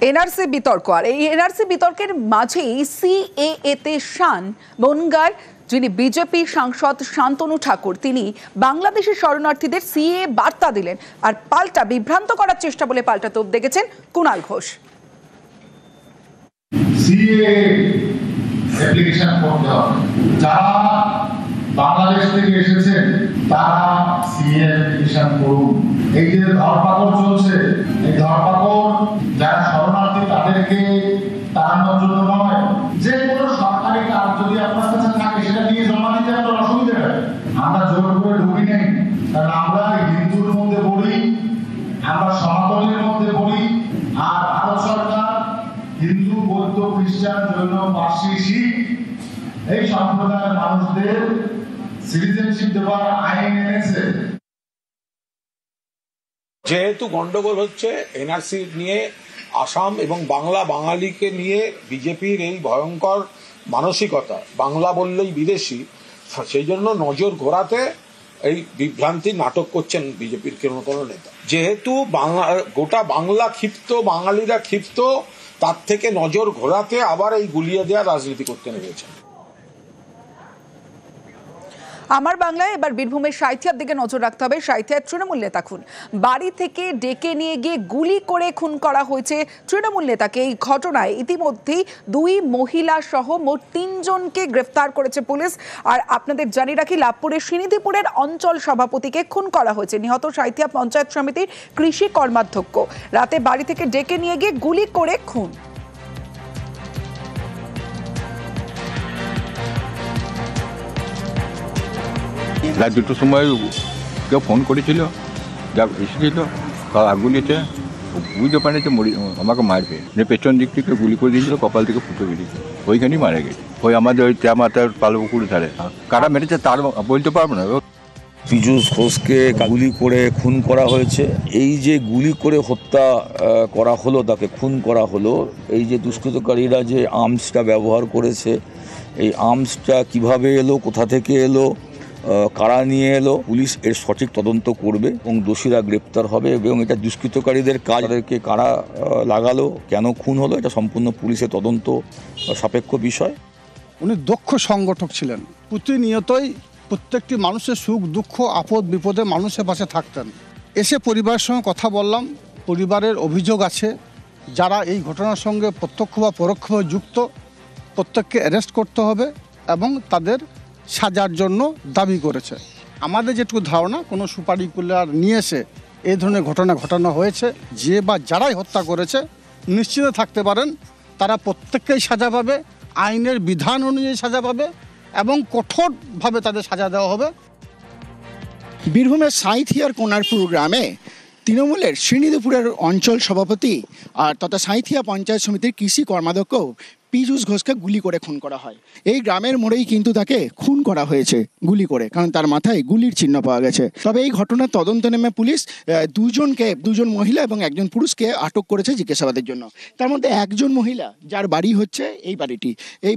NRC বিতর্ক, আর এই NRC বিতর্কের মাঝেই সিএএ তে শান বনগার যিনি বিজেপি সাংসদ শান্তনু ঠাকুর, তিনি বাংলাদেশের শরণার্থীদের সিএএ বার্তা দিলেন আর পাল্টা বিভ্রান্ত করার চেষ্টা বলে পাল্টা তোপ দেখেছেন কুণাল ঘোষ। সিএএ অ্যাপ্লিকেশন করতে হবে, যারা বাংলাদেশ থেকে এসেছেন তারা সিএএ অ্যাপ্লিকেশন করুন। এই যে ধরপাকড় চলছে, এই ধরপাকড় যারা শরণার্থী তাদেরকে তাড়ানোর জন্য নয়, যে কোনো সরকারি কাজ যদি আপনার কাছে থাকে সেটা নিয়ে জমা দিতে আপনার অসুবিধা হয়। আমরা জোর করে ঢুকি নেই, কারণ আমরা হিন্দুর মধ্যে পড়ি, আমরা সনাতনের মধ্যে পড়ি, আর ভারত সরকার হিন্দু, বৌদ্ধ, খ্রিস্টান, জৈন, পার্সি, শিখ এই সম্প্রদায়ের মানুষদের সিটিজেনশিপ দেওয়ার আইন এনেছে। যেহেতু গন্ডগোল হচ্ছে এনআরসি নিয়ে, আসাম এবং বাঙালিকে নিয়ে বিজেপির এই ভয়ঙ্কর মানসিকতা, বাংলা বললেই বিদেশি, সেই জন্য নজর ঘোরাতে এই বিভ্রান্তির নাটক করছেন বিজেপির কোনো নেতা। যেহেতু গোটা বাংলা ক্ষিপ্ত, বাঙালিরা ক্ষিপ্ত, তার থেকে নজর ঘোরাতে আবার এই গুলিয়ে দেওয়ার রাজনীতি করতে নেমেছেন। আমার বাংলায় এবার বীরভূমের সাঁইথিয়ার দিকে নজর রাখতে হবে। সাঁইথিয়ার তৃণমূল নেতা খুন, বাড়ি থেকে ডেকে নিয়ে গিয়ে গুলি করে খুন করা হয়েছে তৃণমূল নেতাকে। এই ঘটনায় ইতিমধ্যেই 2 মহিলা সহ মোট 3 জনকে গ্রেফতার করেছে পুলিশ। আর আপনাদের জানিয়ে রাখি, লাভপুরের সিনিধিপুরের অঞ্চল সভাপতিকে খুন করা হয়েছে। নিহত সাঁইথিয়া পঞ্চায়েত সমিতির কৃষি কর্মাধ্যক্ষ। রাতে বাড়ি থেকে ডেকে নিয়ে গিয়ে গুলি করে খুন। রাত 2টোর সময় কেউ ফোন করেছিল, যা এসেছিল তার আগুলিতে বুঝতে পারে যে আমাকে মারবে, পেছন দিক থেকে গুলি করে দিয়েছিল, কপাল থেকে ফুটো বেরিয়েছে, ওইখানেই মারা গেছে। ওই আমাদের ওই মাথার পালপুকুর ধারে। কারা মেরেছে তার বলতে পারবো না। পীযূষ ঘোষকে গুলি করে খুন করা হয়েছে। এই যে গুলি করে হত্যা করা হলো, তাকে খুন করা হলো, এই যে দুষ্কৃতকারীরা যে আর্মসটা ব্যবহার করেছে, এই আর্মসটা কিভাবে এলো, কোথা থেকে এলো, কারা নিয়ে এলো, পুলিশ এর সঠিক তদন্ত করবে এবং দোষীরা গ্রেপ্তার হবে। এবং এটা দুষ্কৃতকারীদের কাজ, তাদেরকে কারা লাগালো, কেন খুন হলো, এটা সম্পূর্ণ পুলিশের তদন্ত সাপেক্ষ বিষয়। উনি দক্ষ সংগঠক ছিলেন, প্রতিনিয়তই প্রত্যেকটি মানুষের সুখ দুঃখ আপদ বিপদে মানুষের পাশে থাকতেন। এসে পরিবারের সঙ্গে কথা বললাম, পরিবারের অভিযোগ আছে যারা এই ঘটনার সঙ্গে প্রত্যক্ষ বা পরোক্ষভাবে যুক্ত, প্রত্যেককে অ্যারেস্ট করতে হবে এবং তাদের সাজার জন্য দাবি করেছে। আমাদের যেটুকু ধারণা, কোনো সুপারি কুলার নিয়ে এসে এই ধরনের ঘটনা ঘটানো হয়েছে। যে বা যারাই হত্যা করেছে নিশ্চিত থাকতে পারেন তারা প্রত্যেককেই সাজা পাবে, আইনের বিধান অনুযায়ী সাজা পাবে এবং কঠোরভাবে তাদের সাজা দেওয়া হবে। বীরভূমের সাঁইথিয়ার কোনারপুর গ্রামে তৃণমূলের শ্রীনিধিপুরের অঞ্চল সভাপতি আর তথা সাঁইথিয়া পঞ্চায়েত সমিতির কৃষি কর্মাধ্যক্ষ পীযূষ ঘোষকে গুলি করে খুন করা হয়। এই গ্রামের মোড়েই কিন্তু তাকে খুন করা হয়েছে গুলি করে, কারণ তার মাথায় গুলির চিহ্ন পাওয়া গেছে। তবে এই ঘটনার তদন্ত নেমে পুলিশ 2 মহিলা এবং 1 পুরুষকে আটক করেছে জিজ্ঞাসাবাদের জন্য। তার মধ্যে 1 মহিলা, যার বাড়ি হচ্ছে এই বাড়িটি, এই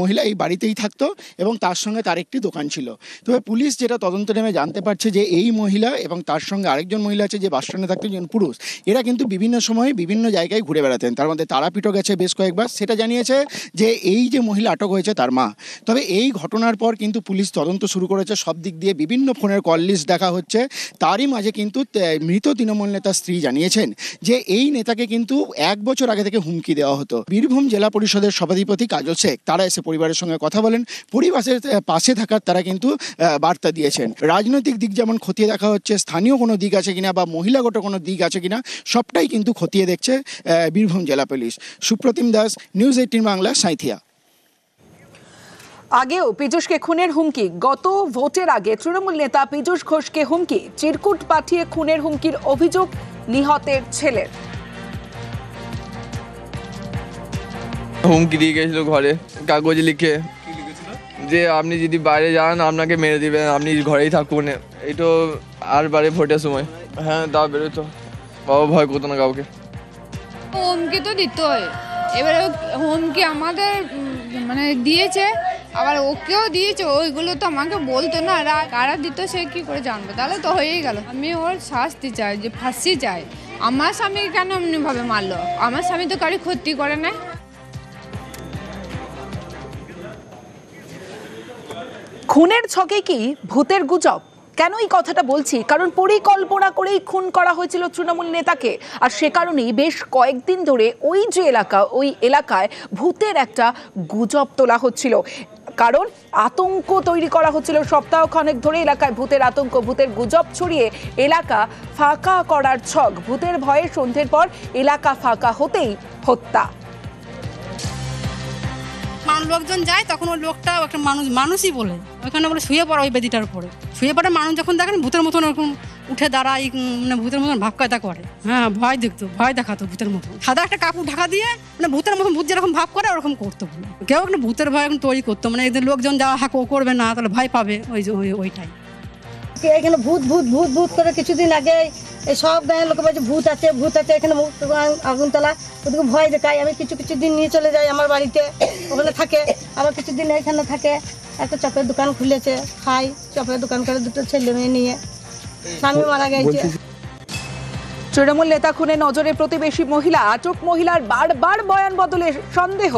মহিলা এই বাড়িতেই থাকতো এবং তার সঙ্গে তার একটি দোকান ছিল। তবে পুলিশ যেটা তদন্ত নেমে জানতে পারছে যে এই মহিলা এবং তার সঙ্গে আরেকজন মহিলা আছে যে বাসস্ট্যান্ডে থাকতো, 1 পুরুষ, এরা কিন্তু বিভিন্ন সময় বিভিন্ন জায়গায় ঘুরে বেড়াতেন। তার মধ্যে তারাপীঠও গেছে বেশ কয়েকবার, সেটা জানিয়েছে যে এই যে মহিলা আটক হয়েছে তার মা। তবে এই ঘটনার পর কিন্তু পুলিশ তদন্ত শুরু করেছে, সব দিক দিয়ে বিভিন্ন ফোনের কল লিস্ট দেখা হচ্ছে। তারই মাঝে কিন্তু মৃত তৃণমূল নেতার স্ত্রী জানিয়েছেন যে এই নেতাকে কিন্তু 1 বছর আগে থেকে হুমকি দেওয়া হতো। বীরভূম জেলা পরিষদের সভাধিপতি কাজল শেখ তারা এসে পরিবারের সঙ্গে কথা বলেন, পরিবারের পাশে থাকার তারা কিন্তু বার্তা দিয়েছেন। রাজনৈতিক দিক যেমন খতিয়ে দেখা হচ্ছে, স্থানীয় কোনো দিক আছে কিনা বা মহিলাগত কোনো দিক আছে কিনা, সবটাই কিন্তু খতিয়ে দেখছে বীরভূম জেলা পুলিশ। সুপ্রতিম দাস, নিউজ 18 বাংলা, সাঁইথিয়া। আগেও পীযূষকে খুনের হুমকি। গত ভোটের আগে তৃণমূল নেতা পীযূষ ঘোষকে হুমকি, চিরকুট পাঠিয়ে খুনের হুমকির অভিযোগ নিহতের ছেলের। হুমকি দিয়ে গেছিল ঘরে কাগজে লিখে যে আপনি যদি বাইরে যান আপনাকে মেরে দিবেন, আপনি ঘরেই থাকুন। এই তো আর বারে ভোটের সময়, হ্যাঁ দাও বেরোতো, বাবা ভয় করতো না কাউকে। হুমকি তো দিতই, এবারে হুমকি আমাদের মানে দিয়েছে, আবার ওকেও দিয়েছে, ওইগুলো তো আমাকে বলতো না, কারা দিত সে কি করে জানবে, তাহলে তো হয়েই গেল। আমি ওর শাস্তি চাই, যে ফাঁসি চাই, আমার স্বামীকে কেন এমনিভাবে মারলো? আমার স্বামী তো কারো ক্ষতি করে না। খুনের ছকে কি ভূতের গুজব? কেন এই কথাটা বলছি? কারণ পরিকল্পনা করেই খুন করা হয়েছিল তৃণমূল নেতাকে, আর সে কারণেই বেশ কয়েকদিন ধরে ওই এলাকায় ভূতের একটা গুজব তোলা হচ্ছিল। কারণ আতঙ্ক তৈরি করা হচ্ছিল সপ্তাহখানেক ধরে, এলাকায় ভূতের আতঙ্ক, ভূতের গুজব ছড়িয়ে এলাকা ফাঁকা করার ছক। ভূতের ভয়ে সন্ধ্যের পর এলাকা ফাঁকা হতেই হত্যা। লোকজন যায় তখন ওই লোকটা একটা মানুষই বলে ওখানে বলে শুয়ে পড়ে, ওই বেদিটার উপরে শুয়ে পড়ে। মানুষ যখন দেখেন ভূতের মতন ওরকম উঠে দাঁড়ায়, মানে ভূতের মতন ভাব কায়দা করে। হ্যাঁ, ভয় দেখাতো ভূতের মতন। সাদা একটা কাপড় ঢাকা দিয়ে মানে ভূতের মতন, ভূত যেরকম ভাব করে ওরকম করতো। কেউ একটা ভূতের ভয় এখন তৈরি করতো, মানে এদের লোকজন যাওয়া হাঁকো করবে না, তাহলে ভয় পাবে ওইটাই। এখানে ভূত ভূত ভূত ভূত করে কিছুদিন আগে এই সব গায়ের লোক বলছে ভূত আছে ভূত আছে, এখানে আগুনতলা ওদিকে ভয় দেখায়। আমি কিছু দিন নিয়ে চলে যাই আমার বাড়িতে, ওখানে থাকে। আবার কিছুদিন এখানে থাকে। একটা চপের দোকান খুলেছে, খাই চপের দোকান করে, দুটো ছেলে মেয়ে নিয়ে। স্বামী মারা গেছে। তৃণমূল নেতা খুনে নজরে প্রতিবেশী মহিলা আটক। মহিলার বারবার বয়ান বদলে সন্দেহ।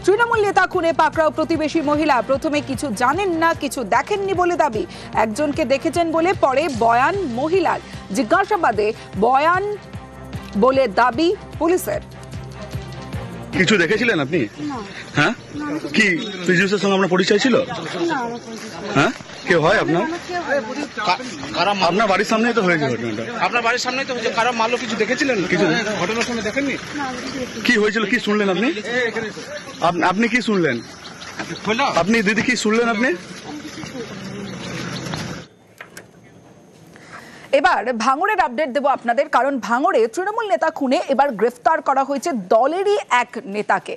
তৃণমূল নেতা খুনে পাকড়াও প্রতিবেশী মহিলা। প্রথমে কিছু জানেন না, কিছু দেখেননি বলে দাবি। একজনকে দেখেছেন বলে পরে বয়ান মহিলার। জিজ্ঞাসাবাদে বয়ান বলে দাবি পুলিশের। কিছু দেখেছিলেন আপনি? হ্যাঁ, কি ফিজিক্সের সঙ্গে আপনার পরিচয় ছিল? হ্যাঁ, কে হয় আপনার? আপনার বাড়ির সামনেই তো হয়েছে ঘটনাটা। আপনার বাড়ির সামনেই তো হয়েছে। কারো মারলো, কিছু দেখেছিলেন? কিছু ঘটনার সময় দেখেননি? কি হয়েছিল, কি শুনলেন আপনি? আপনি কি শুনলেন? আপনি দিদি কি শুনলেন আপনি? এবার ভাঙড়ের আপডেট দেবো আপনাদের, কারণ ভাঙড়ে তৃণমূল নেতা খুনে এবার গ্রেফতার করা হয়েছে দলেরই এক নেতাকে।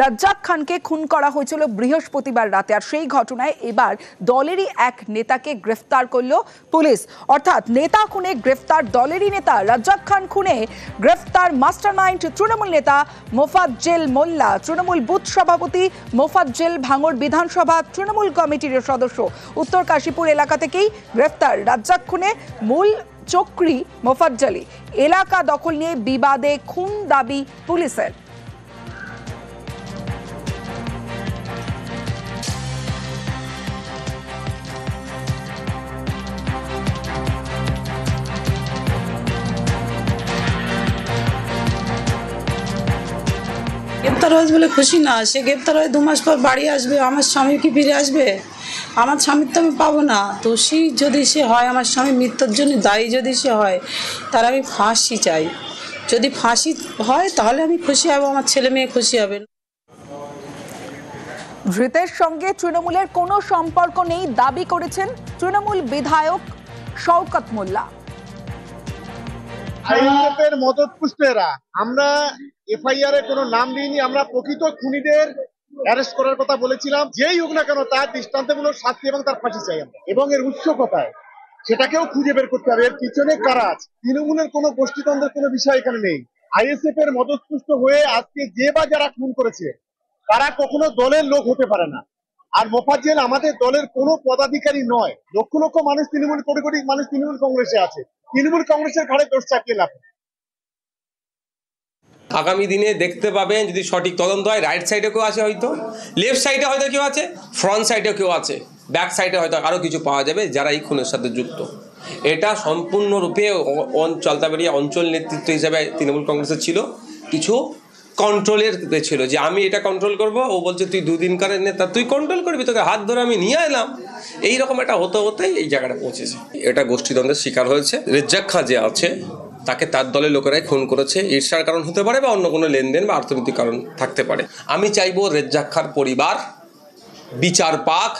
রাজ্জাক খানকে খুন করা হয়েছিল বৃহস্পতিবার রাতে, আর সেই ঘটনায় এবার দলেরই এক নেতাকে গ্রেফতার করলো পুলিশ। অর্থাৎ নেতা খুনে গ্রেফতার দলেরই নেতা। রাজ্জাক খান খুনে গ্রেফতার মাস্টারমাইন্ড তৃণমূল নেতা মোফাজ্জেল মোল্লা। তৃণমূল বুথ সভাপতি মোফাজ্জেল ভাঙড় বিধানসভা তৃণমূল কমিটির সদস্য। উত্তর কাশীপুর এলাকা থেকেই গ্রেফতার রাজ্জাক খুনে মূল চক্রী মোফাজ্জলি। এলাকা দখল নিয়ে বিবাদে খুন দাবি পুলিশের। গ্রেপ্তার হয়েছে বলে খুশি না। সে গ্রেপ্তার হয়ে 2 মাস পর বাড়ি আসবে, আমার স্বামী কি ফিরে আসবে? আমার স্বামীর তো আমি পাবো না। দোষী যদি সে হয়, আমার স্বামী মৃত্যুর জন্য দায়ী যদি সে হয়, তার আমি ফাঁসি চাই। যদি ফাঁসি হয় তাহলে আমি খুশি হব, আমার ছেলে মেয়ে খুশি হবে। ধৃতের সঙ্গে তৃণমূলের কোনো সম্পর্ক নেই দাবি করেছেন তৃণমূল বিধায়ক শওকত মোল্লা। আইএসএফের মদতপুষ্টেরা আমরা এফআইআর এ কোনো নাম দিইনি। আমরা প্রকৃত খুনিদের অ্যারেস্ট করার কথা বলেছিলাম। যেই হোক না কেন তার দৃষ্টান্তমূলক শাস্তি এবং তার ফাঁসি চাই আমরা। এবং এর উৎস কোথায় সেটাকেও খুঁজে বের করতে হবে। এর পিছনে কারা আছে? তৃণমূলের কোনো গোষ্ঠীদ্বন্দ্বের কোনো বিষয় এখানে নেই। আইএসএফ এর মদতপুষ্ট হয়ে আজকে যে বা যারা খুন করেছে তারা কখনো দলের লোক হতে পারে না। আর মোফাজ্জেল আমাদের দলের কোনো পদাধিকারী নয়। লক্ষ লক্ষ মানুষ তৃণমূল, কোটি কোটি মানুষ তৃণমূল কংগ্রেসে আছে। তৃণমূল কংগ্রেসের ঘাড়ে দোষ চাপিয়ে লাভ। আগামী দিনে দেখতে পাবেন যদি সঠিক তদন্ত হয়, রাইট সাইডে কেউ আছে, হয়তো লেফট সাইডে হয়তো কেউ আছে, ফ্রন্ট সাইডেও কেউ আছে, ব্যাক সাইডে হয়তো আরও কিছু পাওয়া যাবে যারা এই খুনের সাথে যুক্ত। এটা সম্পূর্ণরূপে জলদাবাড়িয়া অঞ্চল নেতৃত্ব হিসেবে তৃণমূল কংগ্রেসের ছিল, কিছু কন্ট্রোলের ছিল যে আমি এটা কন্ট্রোল করব। ও বলছে তুই 2 দিনকারের নেতা, তুই কন্ট্রোল করবি, তোকে হাত ধরে আমি নিয়ে এলাম। এইরকম একটা হতে হতেই এই জায়গাটা পৌঁছেছে। এটা গোষ্ঠীদ্বন্দ্বের শিকার হয়েছে। রেজ্জাক খান যে আছে তাকে তার দলের লোকেরাই খুন করেছে। ঈর্ষার কারণ হতে পারে বা অন্য কোনো লেনদেন বা অর্থনৈতিক কারণ থাকতে পারে। আমি চাইবো রেজ্জাক খান পরিবার বিচার পাক।